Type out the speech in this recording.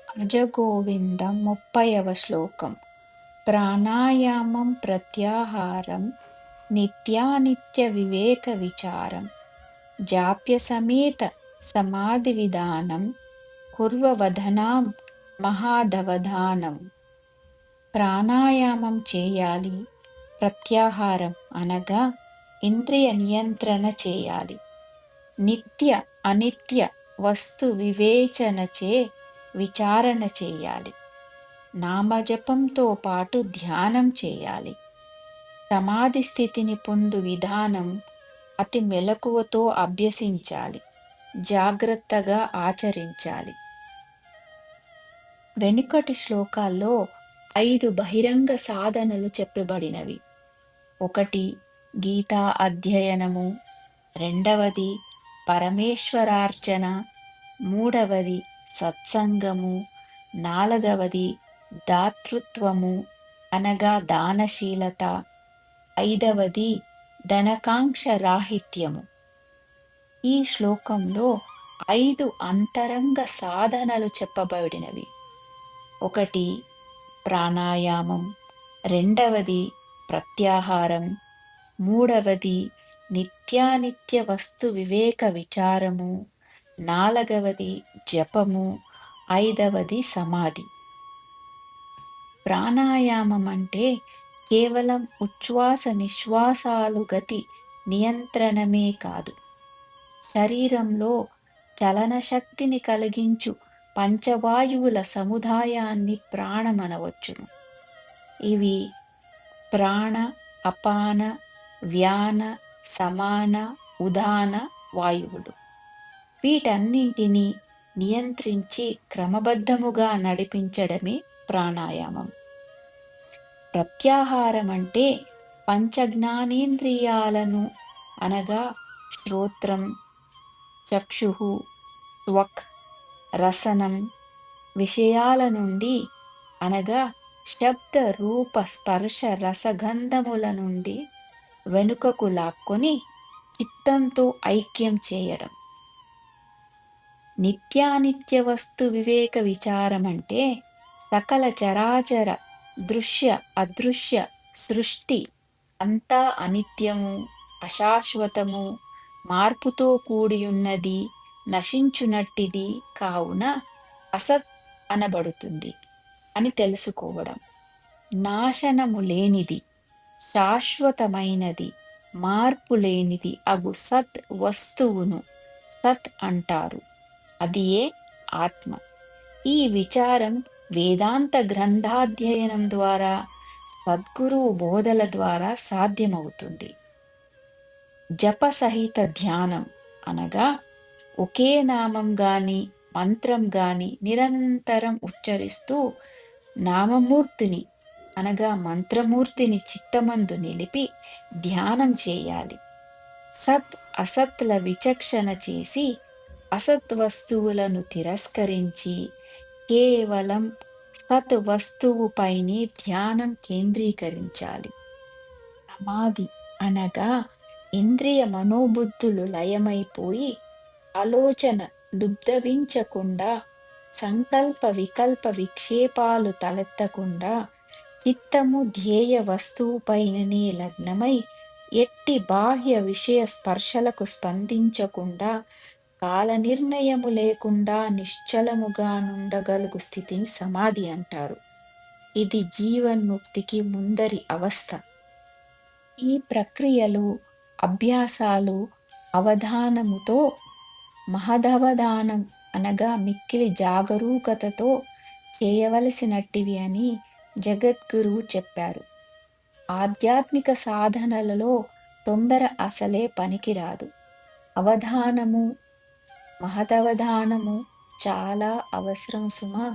భజగోవిందం 30వ శ్లోకం. ప్రాణాయామం ప్రత్యాహారం నిత్యానిత్య వివేక విచారం జాప్య సమేత సమాధి విధానం కుర్వవదనాం మహాదవధానం. ప్రాణాయామం చేయాలి. ప్రత్యాహారం అనగా ఇంద్రియ నియంత్రణ చేయాలి. నిత్య అనిత్య వస్తు వివేచనచే విచారణ చేయాలి. నామజపంతో పాటు ధ్యానం చేయాలి. సమాధి స్థితిని పొందు విధానం అతి మెలకువతో అభ్యసించాలి. జాగ్రత్తగా ఆచరించాలి. వెనుకటి శ్లోకాల్లో 5 బహిరంగ సాధనలు చెప్పబడినవి. 1 గీతా అధ్యయనము, 2వది పరమేశ్వరార్చన, 3వది సత్సంగము, 4వది దాతృత్వము అనగా దానశీలత, 5వది ధనకాంక్ష రాహిత్యము. ఈ శ్లోకంలో 5 అంతరంగ సాధనలు చెప్పబడినవి. 1 ప్రాణాయామం, 2వది ప్రత్యాహారం, 3వది నిత్యానిత్య వస్తు వివేక విచారము, 4వది జపము, 5వది సమాధి. ప్రాణాయామం అంటే కేవలం ఉచ్ఛ్వాస నిశ్వాసాలు గతి నియంత్రణమే కాదు, శరీరంలో చలన శక్తిని కలిగించు పంచవాయువుల సముదాయాన్ని ప్రాణమనవచ్చును. ఇవి ప్రాణ, అపాన, వ్యాన, సమాన, ఉదాన వాయువులు. వీటన్నింటినీ నియంత్రించి క్రమబద్ధముగా నడిపించడమే ప్రాణాయామం. ప్రత్యాహారం అంటే పంచజ్ఞానేంద్రియాలను అనగా శ్రోత్రం, చక్షుః, త్వక్, రసనం విషయాల నుండి అనగా శబ్ద రూప స్పర్శ రసగంధముల నుండి వెనుకకు లాక్కొని చిత్తంతో ఐక్యం చేయడం. నిత్యానిత్య వస్తు వివేక విచారం అంటే సకల చరాచర దృశ్య అదృశ్య సృష్టి అంతా అనిత్యము, అశాశ్వతము, మార్పుతో కూడియున్నది, నశించునట్టిది కావున అసత్ అనబడుతుంది అని తెలుసుకోవడం. నాశనము లేనిది, శాశ్వతమైనది, మార్పు లేనిది అగు సత్ వస్తువును సత్ అంటారు. అది ఏ ఆత్మ. ఈ విచారం వేదాంత గ్రంథాధ్యయనం ద్వారా, సద్గురువు బోధల ద్వారా సాధ్యమవుతుంది. జపసహిత ధ్యానం అనగా ఒకే నామం గాని మంత్రం గాని నిరంతరం ఉచ్చరిస్తూ నామమూర్తిని అనగా మంత్రమూర్తిని చిత్తమందు నిలిపి ధ్యానం చేయాలి. సత్ అసత్ల విచక్షణ చేసి అసత్ వస్తువులను తిరస్కరించి కేవలం సత్ వస్తువుపైనే ధ్యానం కేంద్రీకరించాలి. సమాధి అనగా ఇంద్రియ మనోబుద్ధులు లయమైపోయి ఆలోచన లుబ్ధవించకుండా, సంకల్ప వికల్ప విక్షేపాలు తలెత్తకుండా చిత్తము ధ్యేయ వస్తువుపైననే లగ్నమై ఎట్టి బాహ్య విషయ స్పర్శలకు స్పందించకుండా కాల నిర్ణయము లేకుండా నిశ్చలముగా నుండగలుగు స్థితిని సమాధి అంటారు. ఇది జీవన్ముక్తికి ముందరి అవస్థ. ఈ ప్రక్రియలు, అభ్యాసాలు అవధానముతో మహదవధానం అనగా మిక్కిలి జాగరూకతతో చేయవలసినట్టివి అని జగద్గురువు చెప్పారు. ఆధ్యాత్మిక సాధనలలో తొందర అసలే పనికిరాదు. అవధానము, మహదవధానము చాలా అవసరం సుమా.